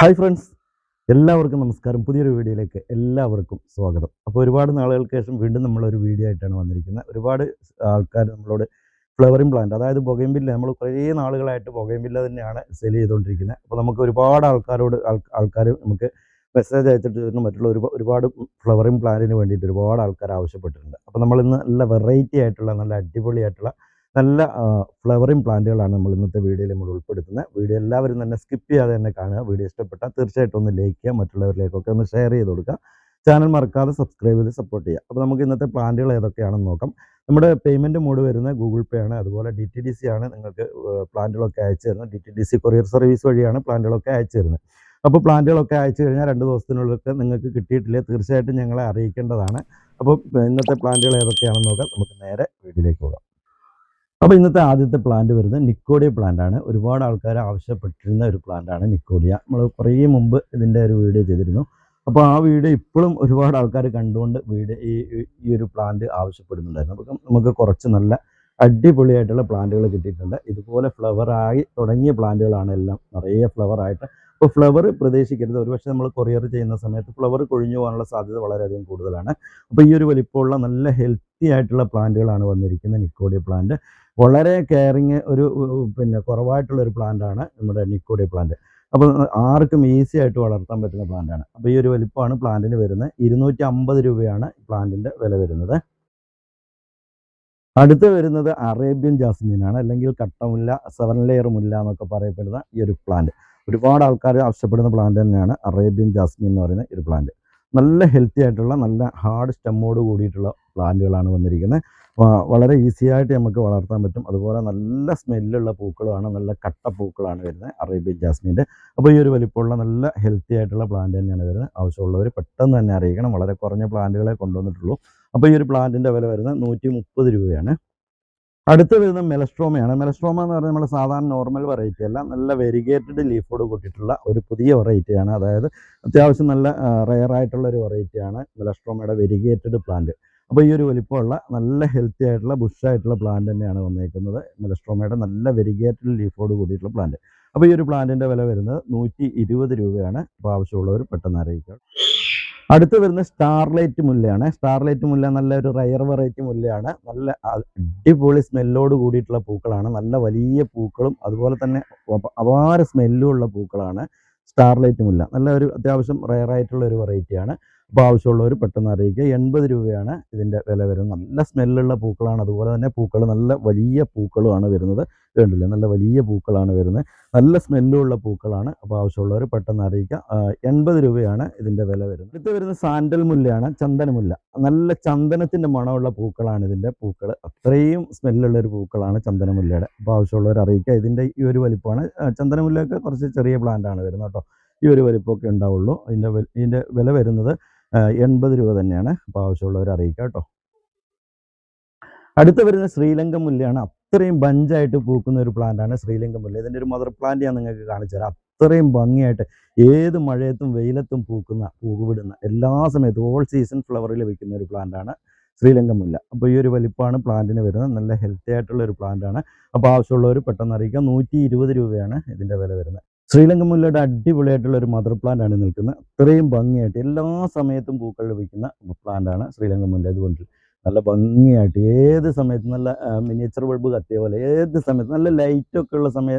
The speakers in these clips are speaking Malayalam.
ഹായ് ഫ്രണ്ട്സ്, എല്ലാവർക്കും നമസ്കാരം. പുതിയൊരു വീഡിയോയിലേക്ക് എല്ലാവർക്കും സ്വാഗതം. അപ്പോൾ ഒരുപാട് നാളുകൾക്ക് ശേഷം വീണ്ടും നമ്മളൊരു വീഡിയോ ആയിട്ടാണ് വന്നിരിക്കുന്നത്. ഒരുപാട് ആൾക്കാർ നമ്മളോട് ഫ്ലവറിംഗ് പ്ലാന്റ്, അതായത് ബൊഗൈൻവില്ല, നമ്മൾ കുറേ നാളുകളായിട്ട് ബൊഗൈൻവില്ല തന്നെയാണ് സെയിൽ ചെയ്തുകൊണ്ടിരിക്കുന്നത്. അപ്പോൾ നമുക്ക് ഒരുപാട് ആൾക്കാർ നമുക്ക് മെസ്സേജ് അയച്ചിട്ട് മറ്റുള്ള ഒരുപാട് ഫ്ലവറിംഗ് പ്ലാന്റിന് വേണ്ടിയിട്ട് ഒരുപാട് ആൾക്കാർ ആവശ്യപ്പെട്ടിട്ടുണ്ട്. അപ്പോൾ നമ്മളിന്ന് നല്ല വെറൈറ്റി ആയിട്ടുള്ള നല്ല അടിപൊളിയായിട്ടുള്ള നല്ല ഫ്ലവറിംഗ് പ്ലാന്റുകളാണ് നമ്മൾ ഇന്നത്തെ വീഡിയോയിൽ നമ്മൾ ഉൾപ്പെടുത്തുന്നത്. വീഡിയോ എല്ലാവരും തന്നെ സ്കിപ്പ് ചെയ്യാതെ തന്നെ കാണുക. വീഡിയോ ഇഷ്ടപ്പെട്ടാൽ തീർച്ചയായിട്ടും ഒന്ന് ലൈക്ക് ചെയ്യുക, മറ്റുള്ളവരിലേക്കൊക്കെ ഒന്ന് ഷെയർ ചെയ്ത് കൊടുക്കുക. ചാനൽ മറക്കാതെ സബ്സ്ക്രൈബ് ചെയ്ത് സപ്പോർട്ട് ചെയ്യുക. അപ്പോൾ നമുക്ക് ഇന്നത്തെ പ്ലാന്റുകൾ ഏതൊക്കെയാണെന്ന് നോക്കാം. നമ്മുടെ പേയ്മെൻറ്റ് മോഡ് വരുന്നത് ഗൂഗിൾ പേ ആണ്. അതുപോലെ DTDC ആണ് നിങ്ങൾക്ക് പ്ലാന്റുകളൊക്കെ അയച്ചു തരുന്നത്. DTDC കൊറിയർ സർവീസ് വഴിയാണ് പ്ലാന്റുകളൊക്കെ അയച്ചു തരുന്നത്. അപ്പോൾ പ്ലാന്റുകളൊക്കെ അയച്ചു കഴിഞ്ഞാൽ 2 ദിവസത്തിനുള്ളിലൊക്കെ നിങ്ങൾക്ക് കിട്ടിയിട്ടില്ലേ തീർച്ചയായിട്ടും ഞങ്ങളെ അറിയിക്കേണ്ടതാണ്. അപ്പോൾ ഇന്നത്തെ പ്ലാന്റുകൾ ഏതൊക്കെയാണെന്ന് നോക്കാം. നമുക്ക് നേരെ വീഡിയോയിലേക്ക് പോകാം. അപ്പോൾ ഇന്നത്തെ ആദ്യത്തെ പ്ലാന്റ് വരുന്നത് നിക്കോഡിയ പ്ലാന്റ് ആണ്. ഒരുപാട് ആൾക്കാർ ആവശ്യപ്പെട്ടിരുന്ന ഒരു പ്ലാന്റ് ആണ് നിക്കോഡിയ. നമ്മൾ കുറേ മുമ്പ് ഇതിൻ്റെ ഒരു വീഡിയോ ചെയ്തിരുന്നു. അപ്പോൾ ആ വീഡിയോ ഇപ്പോഴും ഒരുപാട് ആൾക്കാർ കണ്ടുകൊണ്ട് ഈ ഒരു പ്ലാന്റ് ആവശ്യപ്പെടുന്നുണ്ടായിരുന്നു. അപ്പം നമുക്ക് കുറച്ച് നല്ല അടിപൊളിയായിട്ടുള്ള പ്ലാന്റുകൾ കിട്ടിയിട്ടുണ്ട്. ഇതുപോലെ ഫ്ലവറായി തുടങ്ങിയ പ്ലാന്റുകളാണ് എല്ലാം, നിറയെ ഫ്ലവറായിട്ട്. അപ്പോൾ ഫ്ലവർ പ്രതീക്ഷിക്കരുത്. ഒരുപക്ഷെ നമ്മൾ കൊറിയർ ചെയ്യുന്ന സമയത്ത് ഫ്ലവർ കൊഴിഞ്ഞു പോകാനുള്ള സാധ്യത വളരെയധികം കൂടുതലാണ്. അപ്പോൾ ഈ ഒരു വലിപ്പമുള്ള നല്ല ഹെൽത്തി ആയിട്ടുള്ള പ്ലാന്റുകളാണ് വന്നിരിക്കുന്നത് നിക്കോഡിയ പ്ലാന്റ്. വളരെ കെയറിങ് കുറവായിട്ടുള്ള ഒരു പ്ലാന്റാണ് നമ്മുടെ നിക്കോഡിയ പ്ലാന്റ്. അപ്പോൾ ആർക്കും ഈസി ആയിട്ട് വളർത്താൻ പറ്റുന്ന പ്ലാന്റാണ്. അപ്പോൾ ഈ ഒരു വലിപ്പമാണ് പ്ലാന്റിന് വരുന്നത്. 250 രൂപയാണ് പ്ലാന്റിൻ്റെ വില വരുന്നത്. അടുത്ത് വരുന്നത് അറേബ്യൻ ജാസ്മിനാണ്, അല്ലെങ്കിൽ കട്ടമുല്ല, 7 ലെയർ മുല്ല എന്നൊക്കെ പറയപ്പെടുന്ന ഈ ഒരു പ്ലാന്റ്. ഒരുപാട് ആൾക്കാർ ആവശ്യപ്പെടുന്ന പ്ലാന്റ് തന്നെയാണ് അറേബ്യൻ ജാസ്മിൻ എന്ന് പറയുന്ന ഒരു പ്ലാന്റ്. നല്ല ഹെൽത്തി ആയിട്ടുള്ള നല്ല ഹാർഡ് സ്റ്റെമ്മോട് കൂടിയിട്ടുള്ള പ്ലാന്റുകളാണ് വന്നിരിക്കുന്നത്. വളരെ ഈസി ആയിട്ട് നമുക്ക് വളർത്താൻ പറ്റും. അതുപോലെ നല്ല സ്മെല്ലുള്ള പൂക്കളുമാണ്, നല്ല കട്ട പൂക്കളാണ് വരുന്നത് അറേബ്യൻ ജാസ്മിൻ്റെ. അപ്പോൾ ഈ ഒരു വലിപ്പമുള്ള നല്ല ഹെൽത്തി ആയിട്ടുള്ള പ്ലാന്റ് തന്നെയാണ് വരുന്നത്. ആവശ്യമുള്ളവർ പെട്ടെന്ന് തന്നെ അറിയിക്കണം. വളരെ കുറഞ്ഞ പ്ലാന്റുകളെ കൊണ്ടുവന്നിട്ടുള്ളൂ. അപ്പോൾ ഈ ഒരു പ്ലാന്റിൻ്റെ വില വരുന്നത് 130 രൂപയാണ്. അടുത്ത് വരുന്ന മെലസ്ട്രോമയാണ്. മെലസ്ട്രോമ എന്ന് പറഞ്ഞാൽ നമ്മൾ സാധാരണ നോർമൽ വെറൈറ്റി അല്ല, നല്ല വെരിഗേറ്റഡ് ലീഫോട് കൂട്ടിയിട്ടുള്ള ഒരു പുതിയ വെറൈറ്റിയാണ്. അതായത് അത്യാവശ്യം നല്ല റെയർ ആയിട്ടുള്ള ഒരു വെറൈറ്റിയാണ് മെലസ്ട്രോമയുടെ വെരിഗേറ്റഡ് പ്ലാന്റ്. അപ്പോൾ ഈ ഒരു വലിപ്പമുള്ള നല്ല ഹെൽത്തി ആയിട്ടുള്ള ബുഷായിട്ടുള്ള പ്ലാന്റ് തന്നെയാണ് വന്നേക്കുന്നത്. മെലസ്ട്രോമയുടെ നല്ല വെരിഗേറ്റഡ് ലീഫോട് കൂടിയിട്ടുള്ള പ്ലാന്റ്. അപ്പോൾ ഈ ഒരു പ്ലാന്റിൻ്റെ വില വരുന്നത് 120 രൂപയാണ്. അപ്പോൾ ആവശ്യമുള്ളവർ പെട്ടെന്ന് അറിയിക്കുക. അടുത്ത് വരുന്നത് സ്റ്റാർലൈറ്റ് മുല്ലയാണ്. സ്റ്റാർലൈറ്റ് മുല്ല നല്ലൊരു റയർ വെറൈറ്റി മുല്ലയാണ്. നല്ല അടിപൊളി സ്മെല്ലോട് കൂടിയിട്ടുള്ള പൂക്കളാണ്. നല്ല വലിയ പൂക്കളും അതുപോലെ തന്നെ അപാര സ്മെല്ലും ഉള്ള പൂക്കളാണ് സ്റ്റാർലൈറ്റ് മുല്ല. നല്ല ഒരു അത്യാവശ്യം റയർ ആയിട്ടുള്ള ഒരു വെറൈറ്റിയാണ്. അപ്പോൾ ആവശ്യമുള്ളവർ പെട്ടെന്ന് അറിയിക്കുക. 80 രൂപയാണ് ഇതിൻ്റെ വില വരുന്നത്. നല്ല സ്മെല്ലുള്ള പൂക്കളാണ്. അതുപോലെ തന്നെ പൂക്കൾ നല്ല വലിയ പൂക്കളുമാണ് വരുന്നത്. കണ്ടില്ലേ, നല്ല വലിയ പൂക്കളാണ് വരുന്നത്. നല്ല സ്മെല്ലുള്ള പൂക്കളാണ്. അപ്പോൾ ആവശ്യമുള്ളവർ പെട്ടെന്ന് അറിയിക്കുക. 80 രൂപയാണ് ഇതിൻ്റെ വില വരുന്നത്. ഇത് വരുന്നത് സാൻഡൽ മുല്ലയാണ്, ചന്ദനമുല്ല. നല്ല ചന്ദനത്തിൻ്റെ മണമുള്ള പൂക്കളാണ് ഇതിൻ്റെ പൂക്കൾ. അത്രയും സ്മെല്ലുള്ള ഒരു പൂക്കളാണ് ചന്ദനമുല്ലയുടെ. അപ്പോൾ ആവശ്യമുള്ളവർ അറിയിക്കുക. ഇതിൻ്റെ ഈ ഒരു വലിപ്പമാണ്. ചന്ദനമുല്ലയൊക്കെ കുറച്ച് ചെറിയ പ്ലാന്റാണ് വരുന്നത് കേട്ടോ. ഈ ഒരു വലിപ്പമൊക്കെ ഉണ്ടാവുള്ളൂ. ഇതിൻ്റെ വില വരുന്നത് 80 രൂപ തന്നെയാണ്. അപ്പോൾ ആവശ്യമുള്ളവർ അറിയിക്കുക കേട്ടോ. അടുത്ത് വരുന്ന ശ്രീലങ്കൻ മുല്ലയാണ്. അത്രയും ബഞ്ചായിട്ട് പൂക്കുന്ന ഒരു പ്ലാന്റാണ് ശ്രീലങ്കൻ മുല്ല. ഇതിൻ്റെ ഒരു മദർ പ്ലാന്റ് ഞാൻ നിങ്ങൾക്ക് കാണിച്ചു തരാം. അത്രയും ഭംഗിയായിട്ട് ഏത് മഴയത്തും വെയിലത്തും പൂവിടുന്ന എല്ലാ സമയത്തും ഓൾ സീസൺ ഫ്ലവറിൽ വയ്ക്കുന്ന ഒരു പ്ലാന്റാണ് ശ്രീലങ്കൻ മുല്ല. അപ്പോൾ ഈ ഒരു വലിപ്പമാണ് പ്ലാന്റിന് വരുന്നത്. നല്ല ഹെൽത്തി ആയിട്ടുള്ള ഒരു പ്ലാന്റാണ്. അപ്പോൾ ആവശ്യമുള്ളവർ പെട്ടെന്ന് അറിയിക്കുക. 120 രൂപയാണ് ഇതിൻ്റെ വില വരുന്നത്. ശ്രീലങ്കൻ മുല്ലയുടെ അടിപൊളിയായിട്ടുള്ള ഒരു മദർ പ്ലാന്റ് ആണ് നിൽക്കുന്നത്. അത്രയും ഭംഗിയായിട്ട് എല്ലാ സമയത്തും പൂക്കൾ ലഭിക്കുന്ന പ്ലാന്റാണ് ശ്രീലങ്കൻ മുല്ല. അതുകൊണ്ട് നല്ല ഭംഗിയായിട്ട് ഏത് സമയത്തും നല്ല മിനിയേച്ചർ ബൾബ് കത്തിയ പോലെ ഏത് സമയത്തും നല്ല ലൈറ്റൊക്കെ ഉള്ള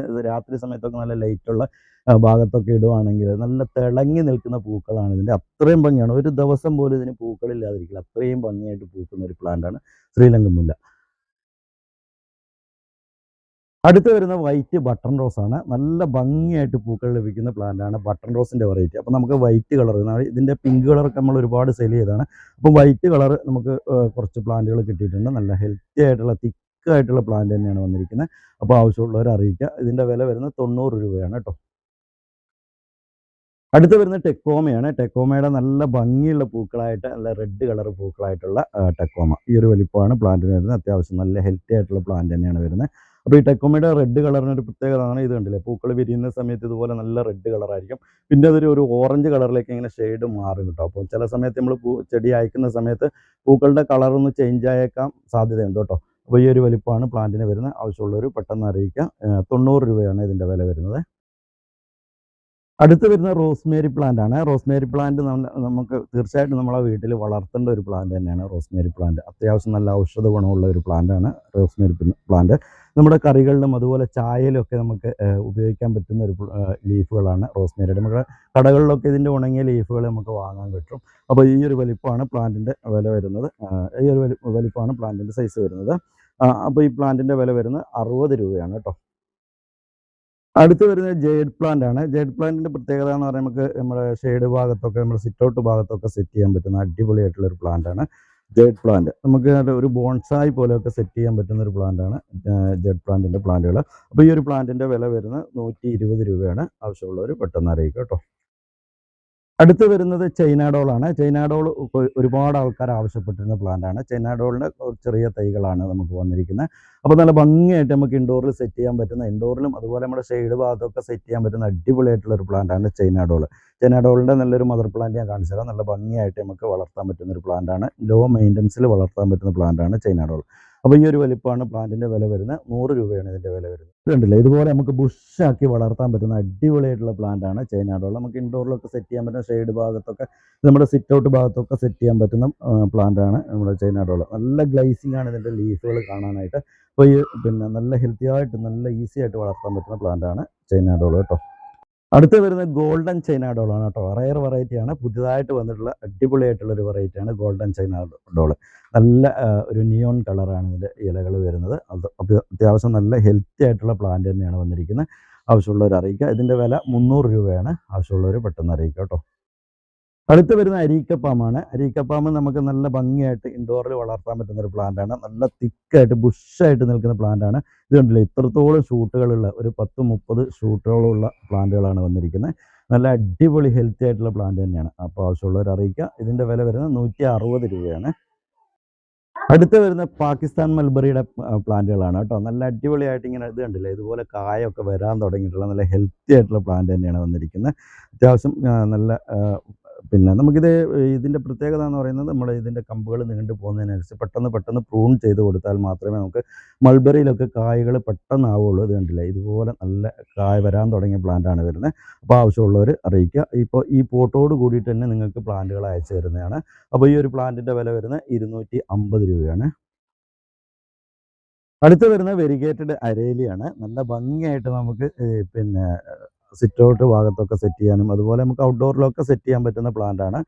രാത്രി സമയത്തൊക്കെ നല്ല ലൈറ്റുള്ള ഭാഗത്തൊക്കെ ഇടുവാണെങ്കിൽ നല്ല തിളങ്ങി നിൽക്കുന്ന പൂക്കളാണ് ഇതിൻ്റെ. അത്രയും ഭംഗിയാണ്. ഒരു ദിവസം പോലും ഇതിന് പൂക്കളില്ലാതിരിക്കില്ല. അത്രയും ഭംഗിയായിട്ട് പൂക്കുന്ന ഒരു പ്ലാന്റാണ് ശ്രീലങ്കൻ മുല്ല. അടുത്ത് വരുന്ന വൈറ്റ് ബട്ടൺ റോസ് ആണ്. നല്ല ഭംഗിയായിട്ട് പൂക്കൾ ലഭിക്കുന്ന പ്ലാന്റാണ് ബട്ടൺ റോസിൻ്റെ വെറൈറ്റി. അപ്പോൾ നമുക്ക് വൈറ്റ് കളർ, ഇതിൻ്റെ പിങ്ക് കളറൊക്കെ നമ്മൾ ഒരുപാട് സെയിൽ ചെയ്തതാണ്. അപ്പോൾ വൈറ്റ് കളർ നമുക്ക് കുറച്ച് പ്ലാന്റുകൾ കിട്ടിയിട്ടുണ്ട്. നല്ല ഹെൽത്തി ആയിട്ടുള്ള തിക്കായിട്ടുള്ള പ്ലാന്റ് തന്നെയാണ് വന്നിരിക്കുന്നത്. അപ്പോൾ ആവശ്യമുള്ളവർ അറിയിക്കുക. ഇതിൻ്റെ വില വരുന്നത് 90 രൂപയാണ് കേട്ടോ. അടുത്ത് വരുന്നത് ടെക്കോമയാണ്. ടെക്കോമയുടെ നല്ല ഭംഗിയുള്ള പൂക്കളായിട്ട് നല്ല റെഡ് കളർ പൂക്കളായിട്ടുള്ള ടെക്കോമ. ഈ ഒരു വലിപ്പമാണ് പ്ലാന്റിന് വരുന്നത്. അത്യാവശ്യം നല്ല ഹെൽത്തി ആയിട്ടുള്ള പ്ലാന്റ് തന്നെയാണ് വരുന്നത്. അപ്പോൾ ഈ ടെക്കോമയുടെ റെഡ് കളറിനൊരു പ്രത്യേകതയാണ്. ഇത് കണ്ടില്ലേ, പൂക്കൾ വിരിയുന്ന സമയത്ത് ഇതുപോലെ നല്ല റെഡ് കളറായിരിക്കും. പിന്നെ അതൊരു ഓറഞ്ച് കളറിലേക്ക് ഇങ്ങനെ ഷെയ്ഡ് മാറും കേട്ടോ. അപ്പോൾ ചില സമയത്ത് നമ്മൾ ചെടി അയക്കുന്ന സമയത്ത് പൂക്കളുടെ കളറൊന്ന് ചേഞ്ച് ആയേക്കാൻ സാധ്യതയുണ്ട് കേട്ടോ. അപ്പോൾ ഈ ഒരു വലിപ്പമാണ് പ്ലാന്റിന് വരുന്നത്. ആവശ്യമുള്ളവർ പെട്ടെന്ന് അറിയിക്കുക. 90 രൂപയാണ് ഇതിൻ്റെ വില വരുന്നത്. അടുത്ത് വരുന്ന റോസ്മേരി പ്ലാന്റ് ആണ്. റോസ്മേരി പ്ലാന്റ് നമുക്ക് തീർച്ചയായിട്ടും നമ്മളെ വീട്ടിൽ വളർത്തേണ്ട ഒരു പ്ലാന്റ് തന്നെയാണ് റോസ്മേരി പ്ലാന്റ്. അത്യാവശ്യം നല്ല ഔഷധ ഗുണമുള്ള ഒരു പ്ലാന്റാണ് റോസ്മേരി പ്ലാന്റ്. നമ്മുടെ കറികളിലും അതുപോലെ ചായയിലും ഒക്കെ നമുക്ക് ഉപയോഗിക്കാൻ പറ്റുന്ന ഒരു ലീഫുകളാണ് റോസ്മേരിയുടെ. നമ്മുടെ കടകളിലൊക്കെ ഇതിൻ്റെ ഉണങ്ങിയ ലീഫുകൾ നമുക്ക് വാങ്ങാൻ കിട്ടും. അപ്പോൾ ഈ ഒരു വലിപ്പമാണ് പ്ലാന്റിൻ്റെ വില വരുന്നത്. ഈ ഒരു വലിപ്പമാണ് പ്ലാന്റിൻ്റെ സൈസ് വരുന്നത്. അപ്പോൾ ഈ പ്ലാന്റിൻ്റെ വില വരുന്നത് 60 രൂപയാണ് കേട്ടോ. അടുത്ത് വരുന്നത് ജേഡ് പ്ലാന്റ് ആണ്. ജേഡ് പ്ലാന്റിന്റെ പ്രത്യേകത എന്ന് പറയുന്നത് നമുക്ക് നമ്മുടെ ഷെയ്ഡ് ഭാഗത്തൊക്കെ നമ്മുടെ സിറ്റ് ഔട്ട് ഭാഗത്തൊക്കെ സെറ്റ് ചെയ്യാൻ പറ്റുന്ന അടിപൊളിയായിട്ടുള്ള ഒരു പ്ലാന്റ് ആണ് ജേഡ് പ്ലാന്റ്. നമുക്ക് ഒരു ബോൺസായി പോലെയൊക്കെ സെറ്റ് ചെയ്യാൻ പറ്റുന്ന ഒരു പ്ലാന്റ് ആണ് ജേഡ് പ്ലാന്റിന്റെ പ്ലാന്റുകൾ. അപ്പോൾ ഈ ഒരു പ്ലാന്റിന്റെ വില വരുന്നത് 120 രൂപയാണ്. ആവശ്യമുള്ളവർ പെട്ടെന്ന് അറിയിക്കുക കേട്ടോ. അടുത്ത് വരുന്നത് ചൈന ഡോളാണ്. ചൈന ഡോൾ ഒരുപാട് ആൾക്കാർ ആവശ്യപ്പെട്ടിരുന്ന പ്ലാന്റാണ്. ചൈന ഡോളിൻ്റെ ചെറിയ തൈകളാണ് നമുക്ക് വന്നിരിക്കുന്നത്. അപ്പോൾ നല്ല ഭംഗിയായിട്ട് നമുക്ക് ഇൻഡോറിൽ സെറ്റ് ചെയ്യാൻ പറ്റുന്ന, ഇൻഡോറിലും അതുപോലെ നമ്മുടെ ഷെയ്ഡ് ഭാഗത്തൊക്കെ സെറ്റ് ചെയ്യാൻ പറ്റുന്ന അടിപൊളിയായിട്ടുള്ള ഒരു പ്ലാന്റാണ് ചൈന ഡോൾ. ചൈന ഡോളിൻ്റെ നല്ലൊരു മദർ പ്ലാന്റ് ഞാൻ കാണിച്ചു തരാം. നല്ല ഭംഗിയായിട്ട് നമുക്ക് വളർത്താൻ പറ്റുന്ന ഒരു പ്ലാന്റാണ്. ലോ മെയിൻ്റനൻസിൽ വളർത്താൻ പറ്റുന്ന പ്ലാന്റാണ് ചൈന ഡോൾ. അപ്പോൾ ഈ ഒരു വലിപ്പമാണ് പ്ലാന്റിൻ്റെ വില വരുന്നത്. 100 രൂപയാണ് ഇതിൻ്റെ വില വരുന്നത്. ഇതുണ്ടല്ലേ, ഇതുപോലെ നമുക്ക് ബുഷാക്കി വളർത്താൻ പറ്റുന്ന അടിപൊളിയായിട്ടുള്ള പ്ലാന്റാണ് ചൈന ഡോൾ. നമുക്ക് ഇൻഡോറിലൊക്കെ സെറ്റ് ചെയ്യാൻ പറ്റുന്ന, ഷെയ്ഡ് ഭാഗത്തൊക്കെ നമ്മുടെ സിറ്റ് ഔട്ട് ഭാഗത്തൊക്കെ സെറ്റ് ചെയ്യാൻ പറ്റുന്ന പ്ലാന്റാണ് നമ്മുടെ ചൈന ഡോൾ. നല്ല ഗ്ലൈസിംഗ് ആണ് ഇതിൻ്റെ ലീഫുകൾ കാണാനായിട്ട്. അപ്പോൾ ഈ നല്ല ഹെൽത്തി ആയിട്ട് നല്ല ഈസി ആയിട്ട് വളർത്താൻ പറ്റുന്ന പ്ലാന്റാണ് ചൈന ഡോൾ കേട്ടോ. അടുത്ത് വരുന്നത് ഗോൾഡൻ ചൈന ഡോളാണ് കേട്ടോ. റയർ വെറൈറ്റിയാണ്, പുതിയതായിട്ട് വന്നിട്ടുള്ള അടിപൊളിയായിട്ടുള്ള ഒരു വെറൈറ്റിയാണ് ഗോൾഡൻ ചൈന ഡോൾ. നല്ല ഒരു നിയോൺ കളറാണ് ഇതിൻ്റെ ഇലകൾ വരുന്നത്. അത് അത്യാവശ്യം നല്ല ഹെൽത്തി ആയിട്ടുള്ള പ്ലാന്റ് തന്നെയാണ് വന്നിരിക്കുന്നത്. ആവശ്യമുള്ളവർ അറിയിക്കുക. ഇതിൻ്റെ വില 300 രൂപയാണ്. ആവശ്യമുള്ളവർ പെട്ടെന്ന് അറിയിക്കുക കേട്ടോ. അടുത്ത് വരുന്ന അരീക്കപ്പാമാണ്. അരീക്കപ്പാമ്പ് നമുക്ക് നല്ല ഭംഗിയായിട്ട് ഇൻഡോറിൽ വളർത്താൻ പറ്റുന്ന ഒരു പ്ലാന്റാണ്. നല്ല തിക്കായിട്ട് ബുഷായിട്ട് നിൽക്കുന്ന പ്ലാന്റാണ്. ഇത് കണ്ടില്ലേ, ഇത്രത്തോളം ഷൂട്ടുകളുള്ള ഒരു 10-30 ഷൂട്ടുകളുള്ള പ്ലാന്റുകളാണ് വന്നിരിക്കുന്നത്. നല്ല അടിപൊളി ഹെൽത്തി ആയിട്ടുള്ള പ്ലാന്റ് തന്നെയാണ്. അപ്പോൾ ആവശ്യമുള്ളവർ അറിയിക്കുക. ഇതിൻ്റെ വില വരുന്നത് 160 രൂപയാണ്. അടുത്ത് വരുന്ന പാകിസ്ഥാൻ മൽബറിയുടെ പ്ലാന്റുകളാണ് കേട്ടോ. നല്ല അടിപൊളിയായിട്ട് ഇങ്ങനെ ഇത് കണ്ടില്ലേ, ഇതുപോലെ കായൊക്കെ വരാൻ തുടങ്ങിയിട്ടുള്ള നല്ല ഹെൽത്തി ആയിട്ടുള്ള പ്ലാന്റ് തന്നെയാണ് വന്നിരിക്കുന്നത്. അത്യാവശ്യം നല്ല നമുക്കിത് ഇതിൻ്റെ പ്രത്യേകത എന്ന് പറയുന്നത് നമ്മുടെ ഇതിൻ്റെ കമ്പുകൾ നീണ്ടു പോകുന്നതിനനുസരിച്ച് പെട്ടെന്ന് പ്രൂൺ ചെയ്ത് കൊടുത്താൽ മാത്രമേ നമുക്ക് മൾബറിയിലൊക്കെ കായകൾ പെട്ടെന്ന് ആവുള്ളൂ. ഇത് കണ്ടില്ലേ, ഇതുപോലെ നല്ല കായ വരാൻ തുടങ്ങിയ പ്ലാന്റാണ് വരുന്നത്. അപ്പോൾ ആവശ്യമുള്ളവർ അറിയിക്കുക. ഇപ്പോൾ ഈ പോട്ടോട് കൂടിയിട്ട് തന്നെ നിങ്ങൾക്ക് പ്ലാന്റുകൾ അയച്ചു തരുന്നതാണ്. അപ്പോൾ ഈ ഒരു പ്ലാന്റിൻ്റെ വില വരുന്നത് 250 രൂപയാണ്. അടുത്ത് വരുന്ന വെരിഗേറ്റഡ് അരേലിയാണ്. നല്ല ഭംഗിയായിട്ട് നമുക്ക് സിറ്റ് ഔട്ട് ഭാഗത്തൊക്കെ സെറ്റ് ചെയ്യാനും അതുപോലെ നമുക്ക് ഔട്ട്ഡോറിലൊക്കെ സെറ്റ് ചെയ്യാൻ പറ്റുന്ന പ്ലാന്റാണ്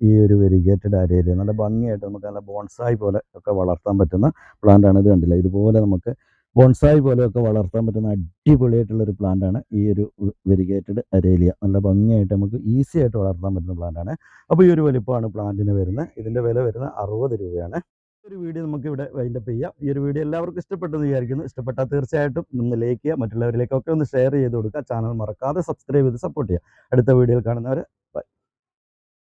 ഈ ഒരു വെരിഗേറ്റഡ് അരേലിയ. നല്ല ഭംഗിയായിട്ട് നമുക്ക് നല്ല ബോൺസായി പോലെ ഒക്കെ വളർത്താൻ പറ്റുന്ന പ്ലാന്റാണ്. ഇത് കണ്ടില്ല, ഇതുപോലെ നമുക്ക് ബോൺസായി പോലെയൊക്കെ വളർത്താൻ പറ്റുന്ന അടിപൊളിയായിട്ടുള്ളൊരു പ്ലാന്റാണ് ഈ ഒരു വെരിഗേറ്റഡ് അരേലിയ. നല്ല ഭംഗിയായിട്ട് നമുക്ക് ഈസി ആയിട്ട് വളർത്താൻ പറ്റുന്ന പ്ലാന്റാണ്. അപ്പോൾ ഈ ഒരു വലിപ്പമാണ് പ്ലാന്റിന് വരുന്നത്. ഇതിൻ്റെ വില വരുന്നത് 60 രൂപയാണ്. ഒരു വീഡിയോ നമുക്ക് ഇവിടെ വൈൻഡപ്പ് ചെയ്യാം. ഈ ഒരു വീഡിയോ എല്ലാവർക്കും ഇഷ്ടപ്പെട്ടെന്ന് വിചാരിക്കുന്നു. ഇഷ്ടപ്പെട്ടാൽ തീർച്ചയായിട്ടും ഒന്ന് ലൈക്ക് ചെയ്യുക, മറ്റുള്ളവരിലേക്കൊക്കെ ഒന്ന് ഷെയർ ചെയ്ത് കൊടുക്കുക. ചാനൽ മറക്കാതെ സബ്സ്ക്രൈബ് ചെയ്ത് സപ്പോർട്ട് ചെയ്യുക. അടുത്ത വീഡിയോയിൽ കാണുന്നവരെ